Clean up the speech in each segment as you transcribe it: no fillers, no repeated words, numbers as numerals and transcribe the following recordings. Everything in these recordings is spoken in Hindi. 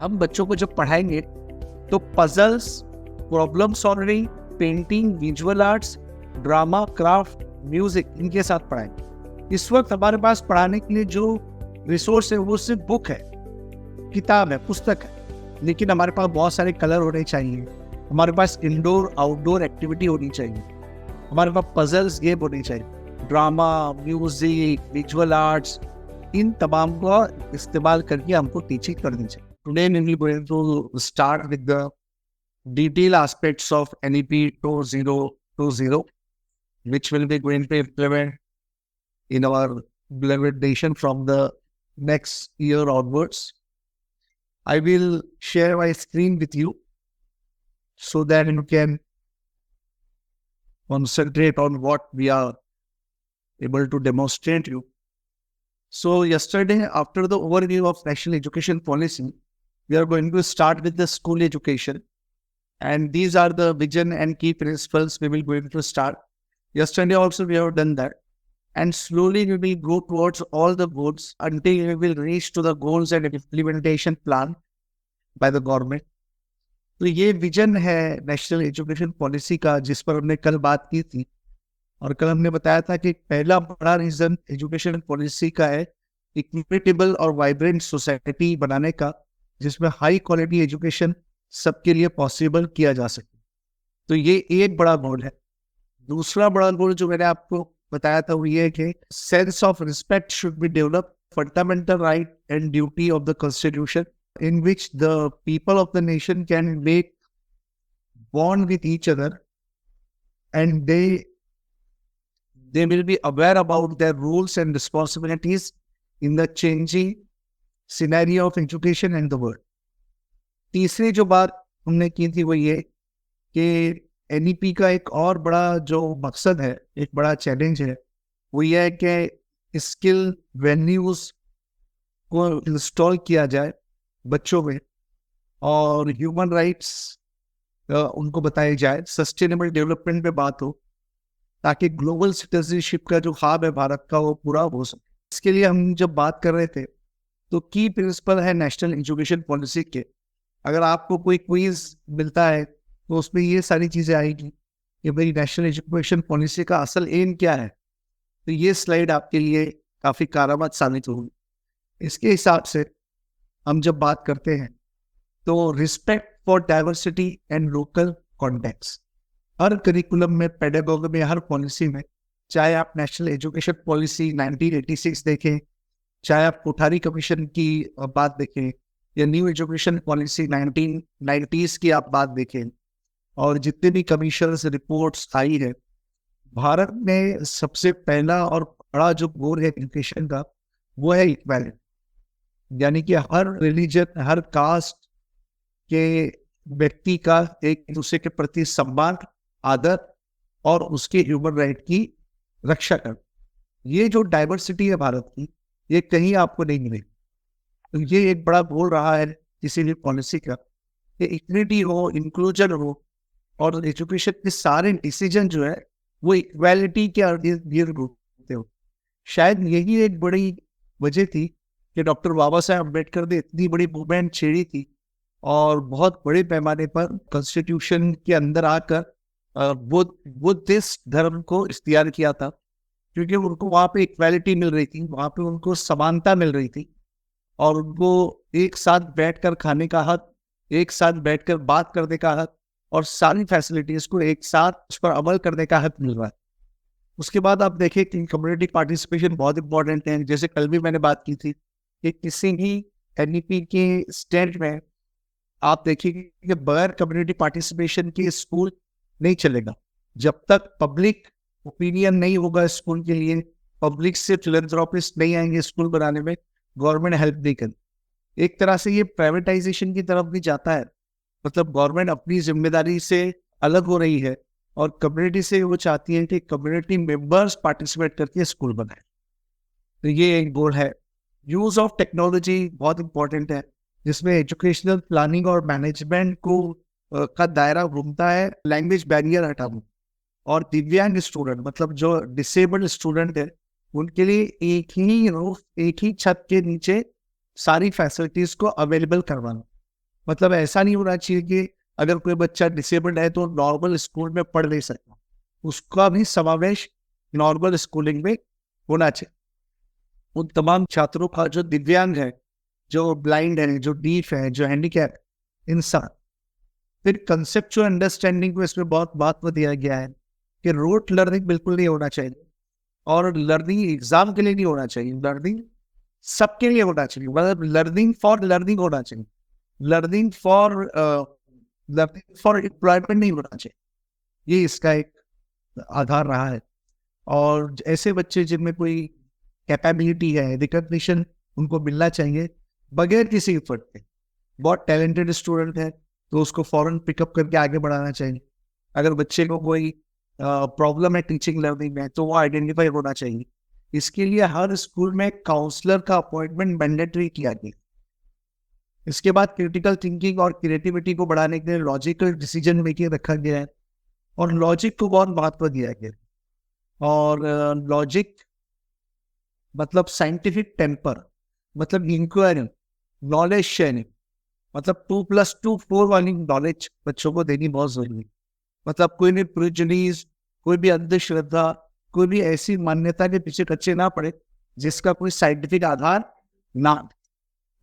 हम बच्चों को जब पढ़ाएंगे तो puzzles, problem solving, painting, visual arts, drama, craft, music, इनके साथ पढ़ाएंगे। इस वक्त हमारे पास पढ़ाने के लिए जो रिसोर्स है वो सिर्फ बुक है, किताब है, पुस्तक है, लेकिन हमारे पास बहुत सारे कलर होने चाहिए, हमारे पास इंडोर आउटडोर एक्टिविटी होनी चाहिए, हमारे पास पजल्स गेम होनी चाहिए, ड्रामा, म्यूजिक, विजुअल आर्ट्स, इन तमाम का इस्तेमाल करके हमको टीचिंग करनी चाहिए। Today we will going to start with the detailed aspects of NEP 2020, which will be going to implement in our implementation from the next year onwards. I will share my screen with you so that you can concentrate on what we are able to demonstrate you. So yesterday, after the overview of National Education Policy, we are going to start with the school education. And these are the vision and key principles we will going to start. Yesterday also we have done that. And slowly we will go towards all the goals until we will reach to the goals and implementation plan by the government. तो ये विजन है नेशनल एजुकेशन पॉलिसी का, जिस पर हमने कल बात की थी। और कल हमने बताया था कि पहला बड़ा रीजन एजुकेशन पॉलिसी का है इक्विटेबल और वाइब्रेंट सोसाइटी बनाने का, जिसमें हाई क्वालिटी एजुकेशन सबके लिए पॉसिबल किया जा सके। तो ये एक बड़ा गोल है। दूसरा बड़ा गोल जो मैंने आपको बताया था वो ये है कि sense of respect should be develop, fundamental right and duty of the constitution in which the people of the nation can make bond with each other and they will be aware about their roles and responsibilities in the changing scenario of education and the world. तीसरी जो बात हमने की थी वो ये कि एनईपी का एक और बड़ा जो मकसद है, एक बड़ा चैलेंज है, वो ये है कि स्किल वैल्यूज को इंस्टॉल किया जाए बच्चों में और ह्यूमन राइट्स उनको बताए जाए, सस्टेनेबल डेवलपमेंट पे बात हो, ताकि ग्लोबल सिटीजनशिप का जो ख्वाब है भारत का वो पूरा हो सके। इसके लिए हम जब बात कर रहे थे तो की प्रिंसिपल है नेशनल एजुकेशन पॉलिसी के। अगर आपको कोई क्विज मिलता है तो उसमें ये सारी चीज़ें आएगी कि भाई नेशनल एजुकेशन पॉलिसी का असल एम क्या है, तो ये स्लाइड आपके लिए काफ़ी कारआमद साबित होगी। इसके हिसाब से हम जब बात करते हैं तो respect for diversity and local context her curriculum में, पेडागोगी में, हर पॉलिसी में, चाहे आप नेशनल एजुकेशन पॉलिसी 1986 देखें, चाहे आप कोठारी कमीशन की बात देखें, या न्यू एजुकेशन पॉलिसी 1990s की आप बात देखें, और जितने भी कमीशंस रिपोर्ट्स आई है, भारत में सबसे पहला और बड़ा जो गोल है एजुकेशन का वो है इक्वालिटी, यानी कि हर रिलीजन, हर कास्ट के व्यक्ति का एक दूसरे के प्रति सम्मान, आदर और उसके ह्यूमन राइट की रक्षा कर। ये जो डाइवर्सिटी है भारत की, ये कहीं आपको नहीं मिलेगी। तो ये एक बड़ा गोल रहा है किसी भी पॉलिसी का कि इक्विटी हो, इंक्लूजन हो, और एजुकेशन के सारे डिसीजन जो है वो इक्वालिटी के होते हो। शायद यही एक बड़ी वजह थी कि डॉक्टर बाबा साहेब अम्बेडकर ने इतनी बड़ी मूवमेंट छेड़ी थी और बहुत बड़े पैमाने पर कॉन्स्टिट्यूशन के अंदर आकर बुद्धिस्ट धर्म को इख्तियार किया था, क्योंकि उनको वहाँ पे इक्वालिटी मिल रही थी, वहाँ पे उनको समानता मिल रही थी, और उनको एक साथ बैठकर खाने का हक, एक साथ बैठकर बात करने का हक, और सारी फैसिलिटीज को एक साथ उस पर अमल करने का हक मिल रहा है। उसके बाद आप देखें कि कम्युनिटी पार्टिसिपेशन बहुत इंपॉर्टेंट है। जैसे कल भी मैंने बात की थी कि किसी भी एनईपी के स्टेट में आप देखिए कि बगैर कम्युनिटी पार्टिसिपेशन के स्कूल नहीं चलेगा। जब तक पब्लिक ओपिनियन नहीं होगा स्कूल के लिए, पब्लिक से फिलैंथ्रोपिस्ट नहीं आएंगे स्कूल बनाने में, गवर्नमेंट हेल्प नहीं करेगी। एक तरह से ये प्राइवेटाइजेशन की तरफ भी जाता है, मतलब गवर्नमेंट अपनी जिम्मेदारी से अलग हो रही है और कम्युनिटी से वो चाहती है कि कम्युनिटी मेंबर्स पार्टिसिपेट करके स्कूल बनाए। तो ये एक गोल है। यूज ऑफ टेक्नोलॉजी बहुत इंपॉर्टेंट है, जिसमें एजुकेशनल प्लानिंग और मैनेजमेंट को का दायरा घूमता है लैंग्वेज बैरियर हटाना, और दिव्यांग स्टूडेंट, मतलब जो डिसेबल्ड स्टूडेंट है, उनके लिए एक ही रूफ, एक ही छत के नीचे सारी फैसिलिटीज को अवेलेबल करवाना। मतलब ऐसा नहीं होना चाहिए कि अगर कोई बच्चा डिसेबल्ड है तो नॉर्मल स्कूल में पढ़ नहीं सकता, उसका भी समावेश नॉर्मल स्कूलिंग में होना चाहिए। उन तमाम छात्रों का जो दिव्यांग है, जो ब्लाइंड है, जो डीफ है, जो हैंडीकैप, इन सब। फिर कंसेप्चुअल अंडरस्टैंडिंग को इसमें बहुत महत्व दिया गया है कि रोट लर्निंग बिल्कुल नहीं होना चाहिए, और लर्निंग एग्जाम के लिए नहीं होना चाहिए, लर्निंग सबके लिए होना चाहिए, मतलब लर्निंग फॉर लर्निंग होना चाहिए, लर्निंग फॉर एम्प्लॉयमेंट नहीं होना चाहिए। ये इसका एक आधार रहा है। और ऐसे बच्चे जिनमें कोई कैपेबिलिटी है, रिकग्निशन उनको मिलना चाहिए बगैर किसी एफर्ट के। बहुत टैलेंटेड स्टूडेंट है तो उसको फौरन पिकअप करके आगे बढ़ाना चाहिए। अगर बच्चे को कोई प्रॉब्लम है टीचिंग लर्निंग में तो वो आइडेंटिफाई होना चाहिए। इसके लिए हर स्कूल में काउंसलर का अपॉइंटमेंट मैंडेटरी किया गया। इसके बाद क्रिटिकल थिंकिंग और क्रिएटिविटी को बढ़ाने के लिए लॉजिकल डिसीजन मेकिंग रखा गया है, और लॉजिक को बहुत महत्व दिया गया। और लॉजिक मतलब साइंटिफिक टेम्पर, मतलब इंक्वायरी, नॉलेज शेयरिंग, मतलब 2+2=4 वाली नॉलेज बच्चों को देनी बहुत जरूरी है। मतलब कोई भी प्रिजुडीज, कोई भी अंधश्रद्धा, कोई भी ऐसी मान्यता के पीछे कच्चे ना पड़े जिसका कोई साइंटिफिक आधार ना,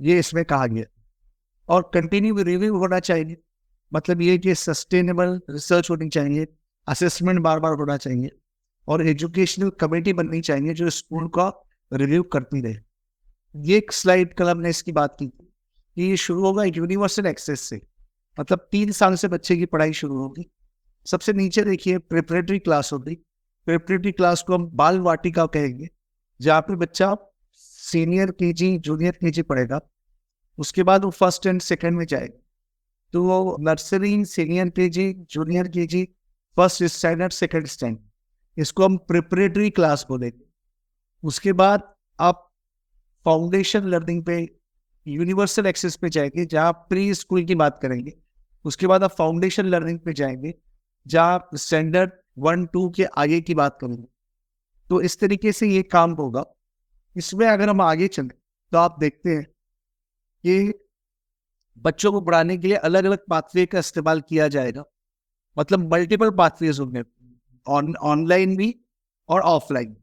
ये इसमें कहा गया। और कंटिन्यू रिव्यू होना चाहिए, मतलब ये कि सस्टेनेबल रिसर्च होनी चाहिए, असेसमेंट बार बार होना चाहिए, और एजुकेशनल कमेटी बननी चाहिए जो स्कूल का रिव्यू करती रहे। ये एक स्लाइड कल हमने इसकी बात की थी कि ये शुरू होगा यूनिवर्सल एक्सेस से, मतलब 3 साल से बच्चे की पढ़ाई शुरू होगी। सबसे नीचे देखिए प्रिपरेटरी क्लास होगी। प्रिपरेटरी क्लास को हम बाल वाटिका कहेंगे, जहाँ पे बच्चा सीनियर केजी, जूनियर केजी पढ़ेगा। उसके बाद वो फर्स्ट एंड सेकंड में जाएगा, तो वो nursery, senior KG, junior KG, first standard, second standard, इसको हम प्रिपरेटरी क्लास बोलेंगे। उसके बाद आप फाउंडेशन लर्निंग पे, यूनिवर्सल एक्सेस पे जाएंगे, जहाँ प्री स्कूल की बात करेंगे। उसके बाद आप फाउंडेशन लर्निंग पे जाएंगे, जहाँ आप स्टैंडर्ड 1-2 के आगे की बात करेंगे। तो इस तरीके से ये काम होगा। इसमें अगर हम आगे चलें तो आप देखते हैं कि बच्चों को पढ़ाने के लिए अलग अलग पाथवे का इस्तेमाल किया जाएगा, मतलब मल्टीपल पाथवेज होंगे, ऑनलाइन भी और ऑफलाइन,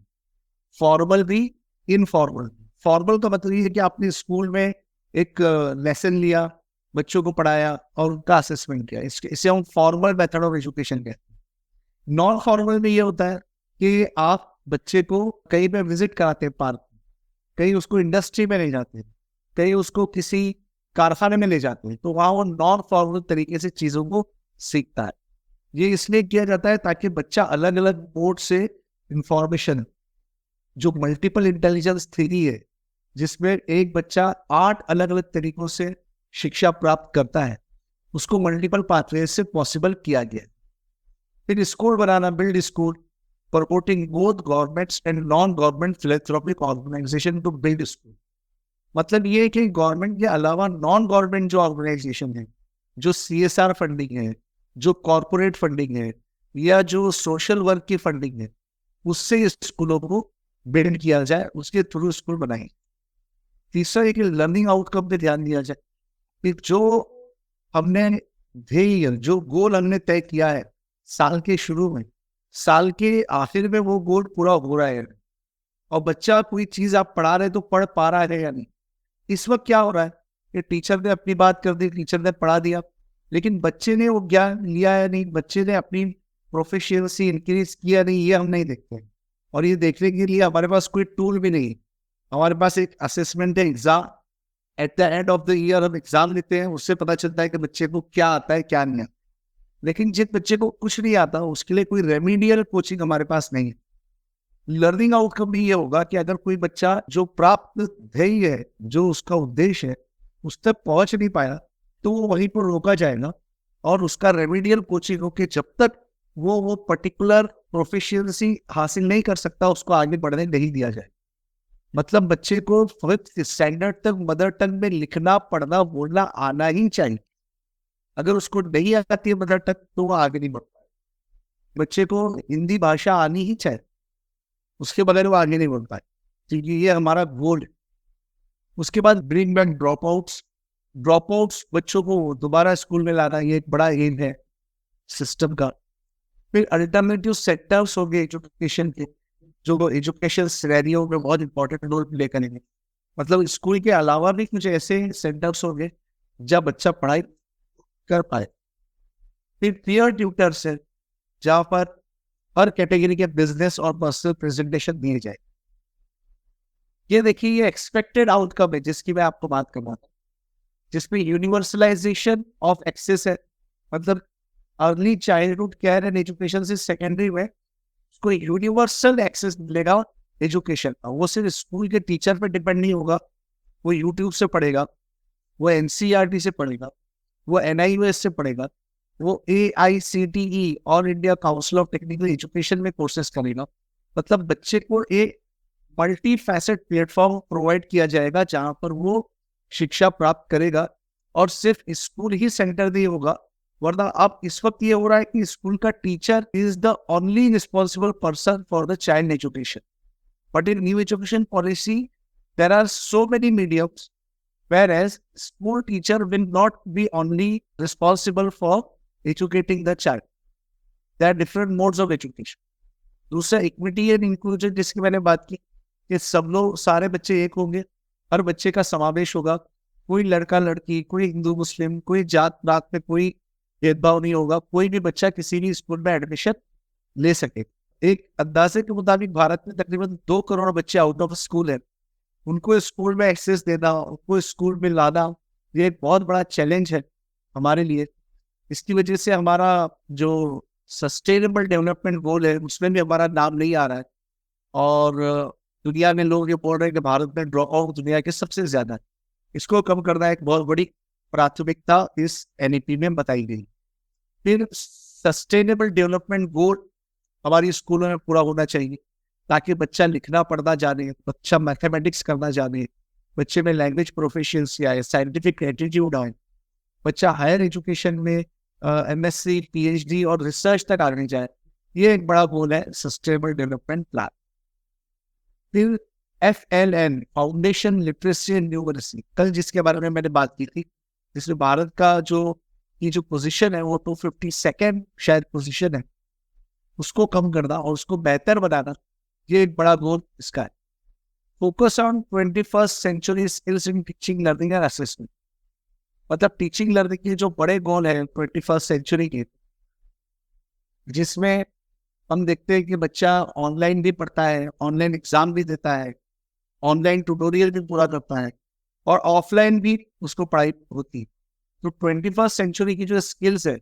फॉर्मल भी, इनफॉर्मल। फॉर्मल का मतलब ये है कि आपने स्कूल में एक लेसन लिया, बच्चों को पढ़ाया और उनका असेसमेंट किया, इसे हम फॉर्मल मेथड ऑफ एजुकेशन कहते हैं। नॉन फॉर्मल में ये होता है कि आप बच्चे को कहीं पे विजिट कराते हैं, पार्क, कहीं उसको इंडस्ट्री में ले जाते हैं, कहीं उसको किसी कारखाने में ले जाते हैं, तो वहाँ वो नॉन फॉर्मल तरीके से चीज़ों को सीखता है। ये इसलिए किया जाता है ताकि बच्चा अलग अलग मोड से इंफॉर्मेशन, जो मल्टीपल इंटेलिजेंस थ्योरी है, जिसमें एक बच्चा 8 अलग अलग तरीकों से शिक्षा प्राप्त करता है, उसको मल्टीपल पाथवे से पॉसिबल किया गया। फिर स्कूल बनाना, build school, promoting both governments and non government philanthropic organisation to build school. मतलब ये है कि गवर्नमेंट के अलावा नॉन गवर्नमेंट जो ऑर्गेनाइजेशन है, जो CSR फंडिंग है, जो कॉर्पोरेट फंडिंग है, या जो सोशल वर्क की फंडिंग है, उससे स्कूलों को बिल्ड किया जाए, उसके थ्रू स्कूल बनाए। तीसरा एक लर्निंग आउटकम पे ध्यान दिया जाए कि जो हमने ध्येय, जो गोल हमने तय किया है साल के शुरू में, साल के आखिर में वो गोल पूरा हो रहा है, और बच्चा कोई चीज आप पढ़ा रहे तो पढ़ पा रहा है या नहीं। इस वक्त क्या हो रहा है कि टीचर ने अपनी बात कर दी, टीचर ने पढ़ा दिया, लेकिन बच्चे ने वो ज्ञान लिया या नहीं, बच्चे ने अपनी प्रोफिशिएंसी इंक्रीज किया नहीं, ये हम नहीं देखते। और ये देखने के लिए हमारे पास कोई टूल भी नहीं है। हमारे पास एक असेसमेंट है, exam, at the end of the year हम एग्जाम लेते हैं, उससे पता चलता है कि बच्चे को क्या आता है क्या नहीं आता। लेकिन जिस बच्चे को कुछ नहीं आता उसके लिए कोई रेमीडियल कोचिंग हमारे पास नहीं है। लर्निंग आउटकम भी ये होगा कि अगर कोई बच्चा जो प्राप्त ध्येय है, जो उसका उद्देश्य है, उस तक पहुंच नहीं पाया, तो वो वहीं पर रोका जाएगा, और उसका रेमीडियल कोचिंग होके जब तक वो पर्टिकुलर प्रोफिशिएंसी हासिल नहीं कर सकता, उसको आगे बढ़ने नहीं दिया जाए। मतलब बच्चे को 5th स्टैंडर्ड तक मदर टंग में लिखना, पढ़ना, बोलना आना ही चाहिए। अगर उसको नहीं आती है मदर टंग तो वो आगे नहीं बढ़ पाए। बच्चे को हिंदी भाषा आनी ही चाहिए, उसके बगैर वो आगे नहीं बढ़ पाए, क्योंकि ये हमारा गोल है। उसके बाद bring back drop outs, drop outs बच्चों को दोबारा स्कूल में लाना, ये एक बड़ा एम है सिस्टम का। फिर अल्टरनेटिव सेक्टर्स हो गए एजुकेशन के, जो एजुकेशन सिनेरियो में बहुत इंपॉर्टेंट रोल प्ले करेंगे। मतलब स्कूल के अलावा भी कुछ ऐसे सेंटर्स हो गए जहाँ बच्चा पढ़ाई कर पाए। फिर पीयर ट्यूटर्स है, जहाँ पर हर कैटेगरी के बिजनेस और पर्सनल प्रेजेंटेशन दिए जाए। ये देखिए, ये एक्सपेक्टेड आउटकम है जिसकी मैं आपको बात कर रहा था, जिसमें यूनिवर्सलाइजेशन ऑफ एक्सेस है। मतलब early childhood care and education से सेकेंडरी में उसको यूनिवर्सल एक्सेस मिलेगा एजुकेशन का। वो सिर्फ स्कूल के टीचर पे डिपेंड नहीं होगा, वो यूट्यूब से पढ़ेगा, वो एनसीईआरटी से पढ़ेगा, वो एनआईओएस से पढ़ेगा, वो AICTE और India council of technical education में कोर्सेज करेगा। मतलब बच्चे को एक मल्टी फैसेट प्लेटफॉर्म प्रोवाइड किया जाएगा जहां पर वो शिक्षा प्राप्त करेगा, और सिर्फ स्कूल ही सेंटर नहीं होगा। वरना अब इस वक्त ये हो रहा है कि स्कूल का teacher is the only responsible person for the child education. But in new education policy there are so many mediums whereas school teacher will not be only responsible for educating the child. There are different modes of education. दूसरा इक्विटी एंड इंक्लूजन, जिसकी मैंने बात की कि सब लोग, सारे बच्चे एक होंगे, हर बच्चे का समावेश होगा। कोई लड़का लड़की, कोई हिंदू मुस्लिम, कोई जात पात में कोई भेदभाव नहीं होगा। कोई भी बच्चा किसी भी स्कूल में एडमिशन ले सके। एक अंदाजे के मुताबिक भारत में तकरीबन 2 करोड़ बच्चे आउट ऑफ स्कूल है। उनको स्कूल में एक्सेस देना, उनको स्कूल में लाना, ये एक बहुत बड़ा चैलेंज है हमारे लिए। इसकी वजह से हमारा जो सस्टेनेबल डेवलपमेंट गोल है उसमें भी हमारा नाम नहीं आ रहा है। और दुनिया में लोग ये बोल रहे हैं कि भारत में ड्रॉप आउट दुनिया के सबसे ज्यादा है। इसको कम करना एक बहुत बड़ी प्राथमिकता इस NEP में बताई गई। फिर सस्टेनेबल डेवलपमेंट गोल हमारी स्कूलों में पूरा होना चाहिए, ताकि बच्चा लिखना पढ़ना जाने, बच्चा मैथमेटिक्स करना जाने, बच्चे में लैंग्वेज प्रोफिशिएंसी आए, साइंटिफिक एटीट्यूड आए, बच्चा हायर एजुकेशन में MSc PhD और रिसर्च तक आगे जाए। ये एक बड़ा गोल है सस्टेनेबल डेवलपमेंट प्लान। फिर FLN foundation literacy and numeracy, कल जिसके बारे में मैंने बात की थी, जिसमें भारत का जो पोजीशन है वो 252nd शायद पोजीशन है, उसको कम करना और उसको बेहतर बनाना, ये एक बड़ा गोल इसका है। Focus on 21st century skills in teaching learning and assessment. मतलब टीचिंग लर्निंग के जो बड़े गोल है 21st सेंचुरी के, जिसमें हम देखते हैं कि बच्चा ऑनलाइन भी पढ़ता है, ऑनलाइन एग्जाम भी देता है, ऑनलाइन ट्यूटोरियल भी पूरा करता है, और ऑफलाइन भी उसको पढ़ाई होती है। तो 21st सेंचुरी की जो स्किल्स है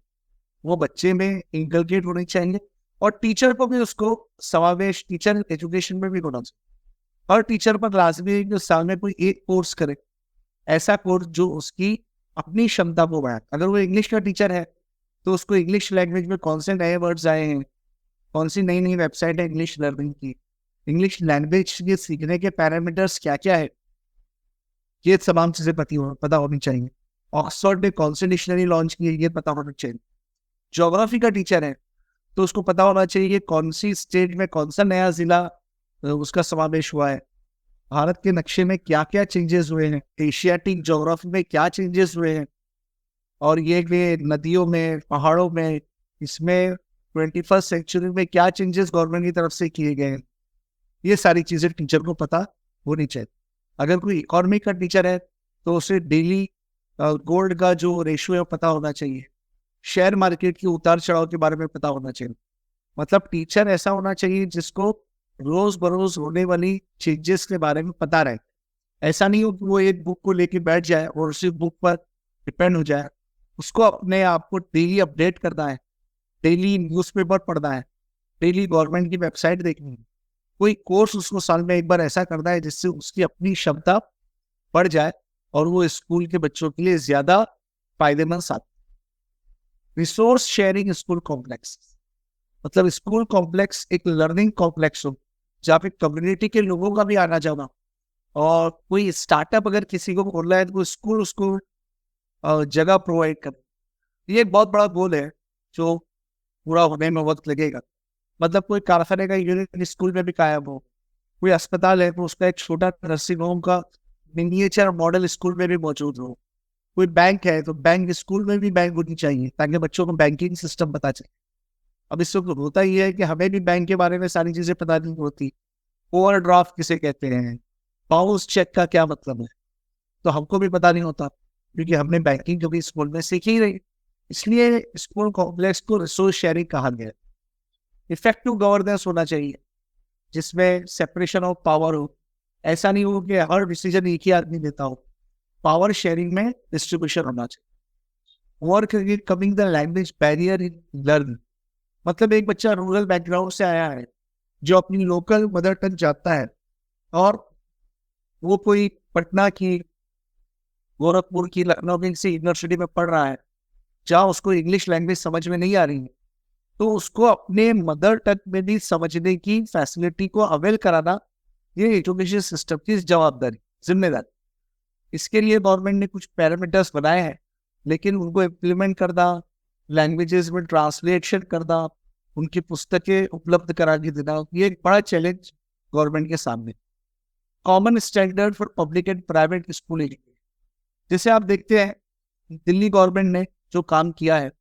वो बच्चे में इंकलकेट होनी चाहिए, और टीचर को भी उसको समावेश टीचर एजुकेशन में भी होना चाहिए। हर टीचर पर लाजमी है कि साल में कोई एक कोर्स करे, ऐसा कोर्स जो उसकी अपनी क्षमता को बढ़ाए। अगर वो इंग्लिश का टीचर है तो उसको इंग्लिश लैंग्वेज में कौन से नए वर्ड्स आए हैं, कौन सी नई नई वेबसाइट है इंग्लिश लर्निंग की, इंग्लिश लैंग्वेज के सीखने के पैरामीटर्स क्या क्या है, ये तमाम चीजें पता होनी चाहिए। ऑक्सफोर्ड ने कौन सी डिक्शनरी लॉन्च की है, ये पता होना चाहिए। ज्योग्राफी का टीचर है तो उसको पता होना चाहिए कि कौन सी स्टेट में कौन सा नया जिला उसका समावेश हुआ है, भारत के नक्शे में क्या क्या चेंजेस हुए हैं, एशियाटिक ज्योग्राफी में क्या चेंजेस हुए हैं, और ये नदियों में, पहाड़ों में, इसमें 21st सेंचुरी में क्या चेंजेस गवर्नमेंट की तरफ से किए गए हैं। ये सारी चीजें टीचर को पता होनी चाहिए। अगर कोई इकोनॉमी का टीचर है तो उसे डेली गोल्ड का जो रेशियो है पता होना चाहिए, शेयर मार्केट की उतार चढ़ाव के बारे में पता होना चाहिए। मतलब टीचर ऐसा होना चाहिए जिसको रोज बरोज होने वाली चेंजेस के बारे में पता रहे। ऐसा नहीं हो कि वो एक बुक को लेके बैठ जाए और उसी बुक पर डिपेंड हो जाए। उसको अपने आप को डेली अपडेट करना है, डेली न्यूज़पेपर पढ़ना है, डेली गवर्नमेंट की वेबसाइट देखनी है, कोई कोर्स उसको साल में एक बार ऐसा करना है जिससे उसकी अपनी क्षमता बढ़ जाए और वो स्कूल के बच्चों के लिए ज्यादा फायदेमंद साबित। रिसोर्स शेयरिंग स्कूल कॉम्प्लेक्स, मतलब स्कूल कॉम्प्लेक्स एक लर्निंग कॉम्प्लेक्स हो जहाँ पे कम्युनिटी के लोगों का भी आना जाना, और कोई स्टार्टअप अगर किसी को खोलना है तो स्कूल उसको जगह प्रोवाइड कर। ये एक बहुत बड़ा गोल है जो पूरा होने में वक्त लगेगा। मतलब कोई कारखाने का यूनिट स्कूल में भी कायम हो, कोई अस्पताल है तो उसका एक छोटा नर्सिंग होम का मिनिएचर मॉडल स्कूल में भी मौजूद हो, कोई बैंक है तो बैंक स्कूल में भी बैंक होनी चाहिए ताकि बच्चों को बैंकिंग सिस्टम पता चले। अब इस वक्त होता ही है कि हमें भी बैंक के बारे में सारी चीजें पता नहीं होती। ओवरड्राफ्ट किसे कहते हैं, बाउंस चेक का क्या मतलब है, तो हमको भी पता नहीं होता क्योंकि हमने बैंकिंग कभी स्कूल में सीखी ही नहीं। इसलिए स्कूल कॉम्प्लेक्स को रिसोर्स शेयरिंग कहा गया है। इफेक्टिव गवर्नेंस होना चाहिए जिसमें सेपरेशन ऑफ पावर हो। ऐसा नहीं हो कि हर डिसीजन एक ही आदमी देता हो। पावर शेयरिंग में डिस्ट्रीब्यूशन होना चाहिए। Work coming the language barrier in learn, मतलब एक बच्चा रूरल बैकग्राउंड से आया है जो अपनी लोकल मदर टंग जानता है और वो कोई पटना की, गोरखपुर की, लखनऊ की किसी यूनिवर्सिटी में पढ़ रहा है जहाँ उसको इंग्लिश लैंग्वेज समझ में नहीं आ रही है, तो उसको अपने मदर टंग में भी समझने की फैसिलिटी को अवेल कराना ये एजुकेशन सिस्टम की जवाबदारी, जिम्मेदारी। इसके लिए गवर्नमेंट ने कुछ पैरामीटर्स बनाए हैं, लेकिन उनको इम्प्लीमेंट करना, लैंग्वेजेस में ट्रांसलेशन करना, उनकी पुस्तकें उपलब्ध करा के देना, ये एक बड़ा चैलेंज गवर्नमेंट के सामने। Common standard for public and private school education, जैसे आप देखते हैं दिल्ली गवर्नमेंट ने जो काम किया है,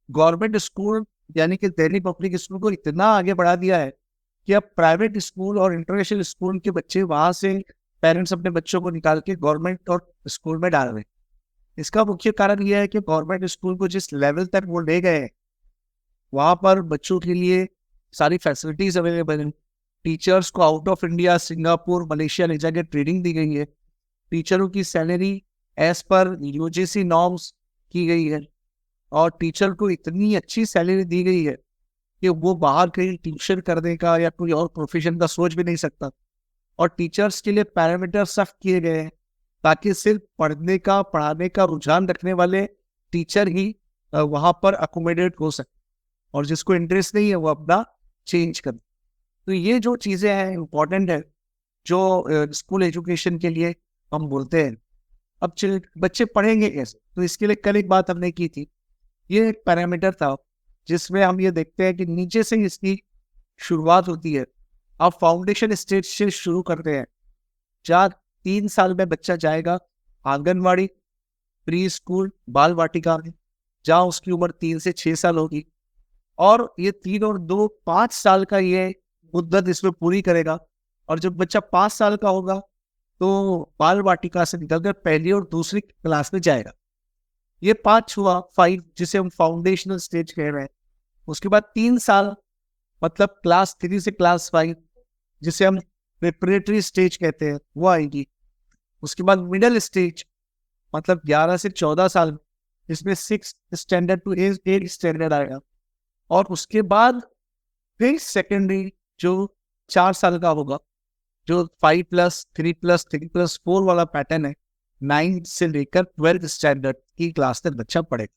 गवर्नमेंट स्कूल यानी कि दिल्ली पब्लिक स्कूल को इतना आगे बढ़ा दिया है कि अब प्राइवेट स्कूल और इंटरनेशनल स्कूल के बच्चे वहां से पेरेंट्स अपने बच्चों को निकाल के गवर्नमेंट और स्कूल में डाल रहे हैं। इसका मुख्य कारण यह है कि गवर्नमेंट स्कूल को जिस लेवल तक वो ले गए हैं वहां पर बच्चों के लिए सारी फैसिलिटीज अवेलेबल है। टीचर्स को out of India, Singapore, Malaysia ले जाकर ट्रेनिंग दी गई है। टीचरों की salary as per UGC norms की गई है और टीचर को इतनी अच्छी सैलरी दी गई है कि वो बाहर कहीं ट्यूशन करने का या कोई और प्रोफेशन का सोच भी नहीं सकता। और टीचर्स के लिए पैरामीटर सख्त किए गए हैं ताकि सिर्फ पढ़ने का, पढ़ाने का रुझान रखने वाले टीचर ही वहां पर अकोमोडेट हो सके और जिसको इंटरेस्ट नहीं है वो अपना चेंज करे। तो ये जो चीजें हैं इम्पोर्टेंट है जो स्कूल एजुकेशन के लिए हम बोलते हैं। अब बच्चे पढ़ेंगे कैसे, तो इसके लिए कल एक बात हमने की थी। ये एक पैरामीटर था जिसमें हम ये देखते हैं कि नीचे से इसकी शुरुआत होती है। आप फाउंडेशन स्टेज से शुरू करते हैं जहाँ 3 साल में बच्चा जाएगा आंगनवाड़ी, प्री स्कूल, बाल वाटिका में, जहाँ उसकी उम्र 3 से 6 साल होगी। और ये 3 और 2 5 साल का ये मुद्दत इसमें पूरी करेगा। और जब बच्चा 5 साल का होगा तो बाल वाटिका से निकलकर पहली और दूसरी क्लास में जाएगा। ये 5 हुआ, 5 जिसे हम फाउंडेशनल स्टेज कह रहे हैं। उसके बाद 3 साल मतलब क्लास 3 से क्लास 5 जिसे हम प्रिपरेटरी स्टेज कहते हैं, वो आएगी। उसके बाद मिडिल स्टेज मतलब 11 से 14 साल, इसमें 6 स्टैंडर्ड टू 8 स्टैंडर्ड आएगा। और उसके बाद फिर सेकेंडरी जो 4 साल का होगा, जो 5+3+3+4 वाला पैटर्न है, 9 से लेकर 12 स्टैंडर्ड की क्लास तक बच्चा पढ़ेगा।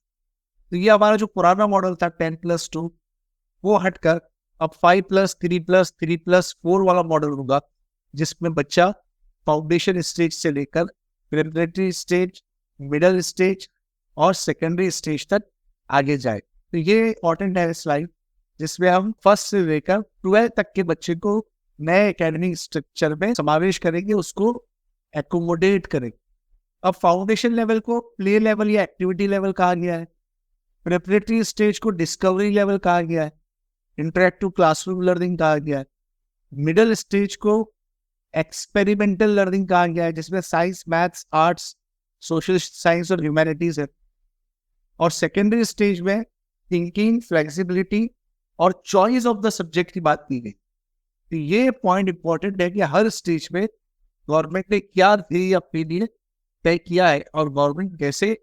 तो ये हमारा जो पुराना मॉडल था 10+2 वो हटकर अब 5+3+3+4 वाला मॉडल होगा जिसमें बच्चा फाउंडेशन स्टेज से लेकर प्रिपरेटरी स्टेज, मिडिल स्टेज और सेकेंडरी स्टेज तक आगे जाए। तो ये इंपॉर्टेंट है स्लाइड जिसमें हम फर्स्ट से लेकर 12 तक के बच्चे को नए एकेडमिक स्ट्रक्चर में समावेश करेंगे, उसको एकोमोडेट करेंगे। अब फाउंडेशन लेवल को प्ले लेवल या एक्टिविटी लेवल कहा गया है, प्रिपरेटरी स्टेज को डिस्कवरी लेवल कहा गया है, इंटरैक्टिव क्लासरूम लर्निंग कहा गया है, मिडिल स्टेज को एक्सपेरिमेंटल लर्निंग कहा गया है जिसमें science, maths, arts, social science और ह्यूमैनिटीज है, और सेकेंडरी स्टेज में थिंकिंग, फ्लेक्सिबिलिटी और चॉइस ऑफ द सब्जेक्ट की बात की गई। तो ये पॉइंट इंपॉर्टेंट है कि हर स्टेज में गवर्नमेंट ने क्या ध्येय अपने लिए तय किया है और गवर्नमेंट कैसे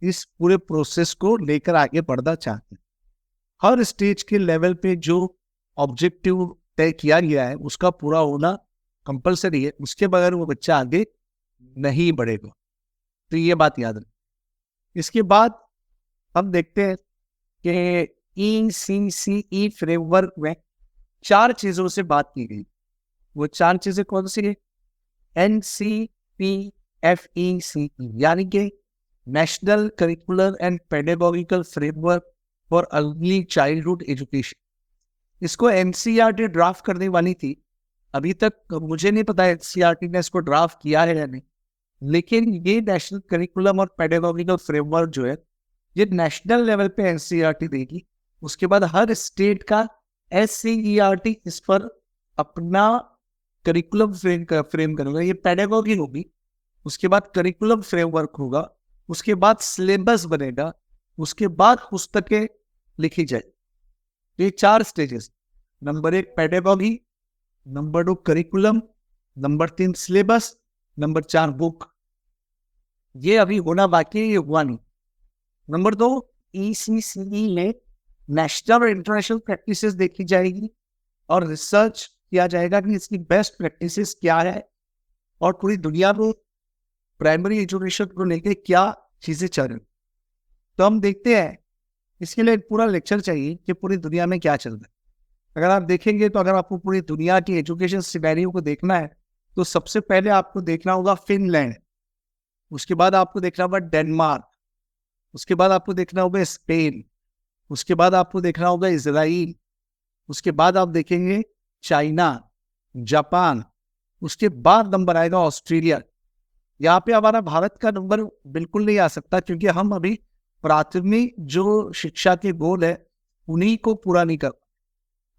इस पूरे प्रोसेस को लेकर आगे बढ़ना चाहते हैं। हर स्टेज के लेवल पे जो ऑब्जेक्टिव तय किया गया है उसका पूरा होना कंपलसरी है, उसके बगैर वो बच्चा आगे नहीं बढ़ेगा। तो ये बात याद रखें। इसके बाद हम देखते हैं कि ECCE फ्रेमवर्क में 4 चीजों से बात की गई। वो 4 चीजें कौन सी है? NCPFECE यानी कि national curricular and pedagogical framework for early childhood education. इसको NCERT ड्राफ्ट करने वाली थी। अभी तक मुझे नहीं पता NCERT ने इसको ड्राफ्ट किया है या नहीं, लेकिन ये नेशनल करिकुलम और पेडागोगिकल फ्रेमवर्क जो है ये नेशनल लेवल पे एनसीईआरटी देगी। उसके बाद हर स्टेट का एससीईआरटी इस पर अपना करिकुलम फ्रेम करेगा। ये पेडागोगी होगी, उसके बाद करिकुलम फ्रेमवर्क होगा, उसके बाद सिलेबस बनेगा, उसके बाद पुस्तकें लिखी जाए। ये 4 stages, number 1 pedagogy, number 2 curriculum, number 3 syllabus, number 4 book. ये अभी होना बाकी है, ये हुआ नहीं। नंबर 2 ईसीसीई में नेशनल और इंटरनेशनल प्रैक्टिसेस देखी जाएगी और रिसर्च किया जाएगा कि इसकी बेस्ट प्रैक्टिसेस क्या है और पूरी दुनिया में प्राइमरी एजुकेशन को लेकर क्या चीजें चल रही। तो हम देखते हैं, इसके लिए एक पूरा लेक्चर चाहिए कि पूरी दुनिया में क्या चल रहा है। अगर आप देखेंगे तो अगर आपको पूरी दुनिया की एजुकेशन सिनेरियो को देखना है तो सबसे पहले आपको देखना होगा फिनलैंड, उसके बाद आपको देखना होगा डेनमार्क, उसके बाद आपको देखना होगा स्पेन, उसके बाद आपको देखना होगा इजराइल, उसके बाद आप देखेंगे चाइना, जापान, उसके बाद नंबर आएगा ऑस्ट्रेलिया। यहाँ पे हमारा भारत का नंबर बिल्कुल नहीं आ सकता क्योंकि हम अभी प्राथमिक जो शिक्षा के गोल है उन्हीं को पूरा नहीं कर।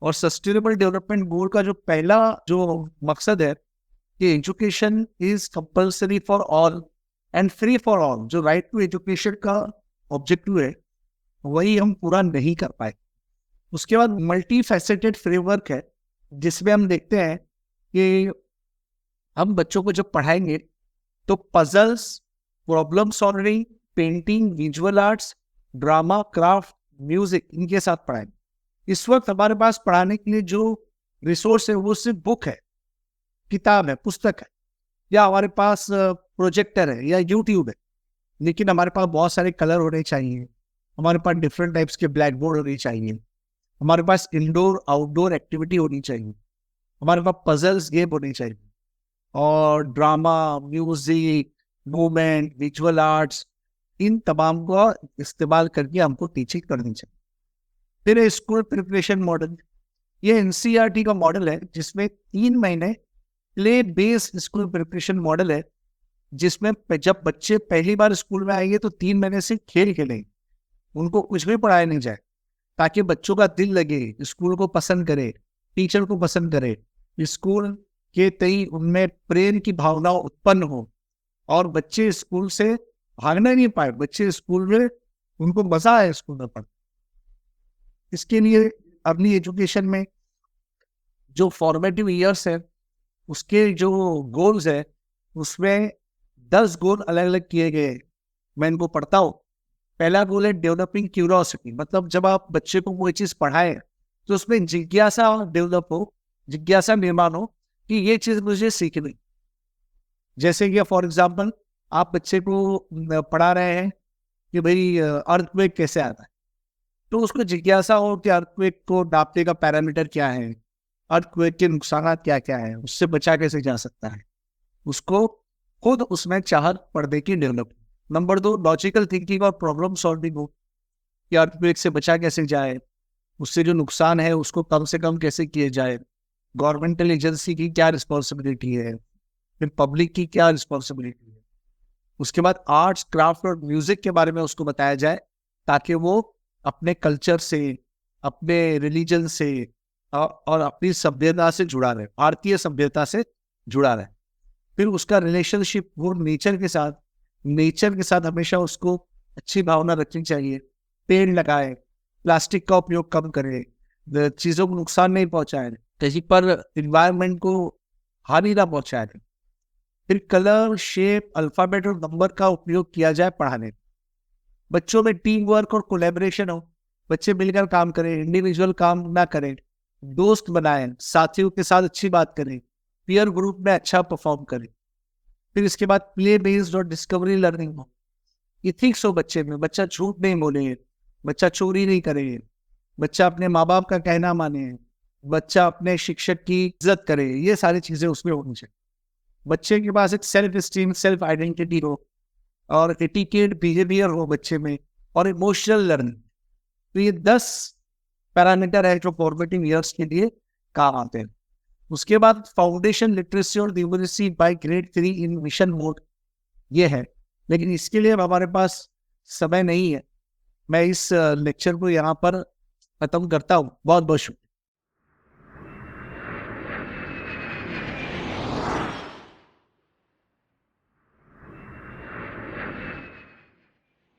और सस्टेनेबल डेवलपमेंट गोल का जो पहला जो मकसद है कि education is compulsory for all and free for all, जो राइट टू एजुकेशन का ऑब्जेक्टिव है वही हम पूरा नहीं कर पाए। उसके बाद मल्टी फैसेटेड फ्रेमवर्क है जिसमें हम देखते हैं कि हम बच्चों को जब पढ़ाएंगे तो puzzles, problem solving, painting, visual arts, drama, craft, music, इनके साथ पढ़ाएंगे। इस वक्त हमारे पास पढ़ाने के लिए जो रिसोर्स है वो सिर्फ बुक है, किताब है, पुस्तक है, या हमारे पास प्रोजेक्टर है या यूट्यूब है। लेकिन हमारे पास बहुत सारे कलर होने चाहिए, हमारे पास डिफरेंट टाइप्स के ब्लैक बोर्ड होने चाहिए, हमारे पास इंडोर आउटडोर एक्टिविटी होनी चाहिए, हमारे पास पजल्स गेम होनी चाहिए, और drama, music, movement, visual arts, इन तमाम को इस्तेमाल करके हमको टीचिंग करनी चाहिए। फिर स्कूल प्रिपरेशन मॉडल, ये एनसीईआरटी का मॉडल है जिसमें 3 महीने play based school preparation model है, जिसमें जब बच्चे पहली बार स्कूल में आएंगे तो 3 महीने से खेल खेलेंगे, उनको कुछ भी पढ़ाया नहीं जाए ताकि बच्चों का दिल लगे, स्कूल को पसंद करे, टीचर को पसंद करे, स्कूल के तई उनमें प्रेम की भावना उत्पन्न हो और बच्चे स्कूल से भागना नहीं पाए, बच्चे स्कूल में उनको मजा आए स्कूल में पढ़। इसके लिए अपनी एजुकेशन में जो फॉर्मेटिव ईयर्स है उसके जो गोल्स है उसमें 10 गोल अलग अलग किए गए। मैं इनको पढ़ता हूँ। पहला गोल है डेवलपिंग क्यूरियोसिटी, मतलब जब आप बच्चे को कोई चीज पढ़ाएं तो उसमें जिज्ञासा डेवलप हो, जिज्ञासा निर्माण हो कि ये चीज मुझे सीखनी। जैसे कि फॉर एग्जाम्पल आप बच्चे को पढ़ा रहे हैं कि भाई अर्थक्वेक कैसे आता है, तो उसको जिज्ञासा हो कि अर्थक्वेक को नापने का पैरामीटर क्या है, अर्थक्वेक के नुकसान क्या क्या है, उससे बचा कैसे जा सकता है, उसको खुद उसमें चाहत पर्दे की डेवलप। नंबर 2 लॉजिकल थिंकिंग और प्रॉब्लम सॉल्विंग हो कि अर्थक्वेक से बचा कैसे जाए, उससे जो नुकसान है उसको कम से कम कैसे किए जाए, गवर्नमेंटल एजेंसी की क्या रिस्पॉन्सिबिलिटी है, फिर पब्लिक की क्या रिस्पॉन्सिबिलिटी है। उसके बाद आर्ट्स, क्राफ्ट और म्यूजिक के बारे में उसको बताया जाए ताकि वो अपने कल्चर से, अपने रिलीजन से और अपनी सभ्यता से जुड़ा रहे, भारतीय सभ्यता से जुड़ा रहे। फिर उसका रिलेशनशिप वो नेचर के साथ हमेशा उसको अच्छी भावना रखनी चाहिए। पेड़ लगाए, प्लास्टिक का उपयोग कम करे, चीजों को नुकसान नहीं पहुंचाए, कहीं पर इन्वायरमेंट को हानि ना पहुंचाए। फिर कलर, शेप, अल्फाबेट और नंबर का उपयोग किया जाए पढ़ाने। बच्चों में टीम वर्क और कोलैबोरेशन हो, बच्चे मिलकर काम करें, इंडिविजुअल काम ना करें, दोस्त बनाएं, साथियों के साथ अच्छी बात करें, पीयर ग्रुप में अच्छा परफॉर्म करें। फिर इसके बाद प्ले बेस्ड और डिस्कवरी लर्निंग हो, इथिक्स हो बच्चे में, बच्चा झूठ नहीं बोले, बच्चा चोरी नहीं करे, बच्चा अपने माँ बाप का कहना माने, बच्चा अपने शिक्षक की इज्जत करे, ये सारी चीजें उसमें होनी चाहिए। बच्चे के पास एक सेल्फ स्टीम, सेल्फ आइडेंटिटी हो और एटिकेट बिहेवियर हो बच्चे में, और इमोशनल लर्निंग। तो ये 10 पैरामीटर है जो फॉर्मेटिव ईयर्स के लिए काम आते हैं। उसके बाद फाउंडेशन लिटरेसी और न्यूमरेसी बाय ग्रेड 3 इन मिशन मोड, ये है, लेकिन इसके लिए अब हमारे पास समय नहीं है। मैं इस लेक्चर को यहाँ पर खत्म करता हूँ। बहुत बहुत शुक्रिया।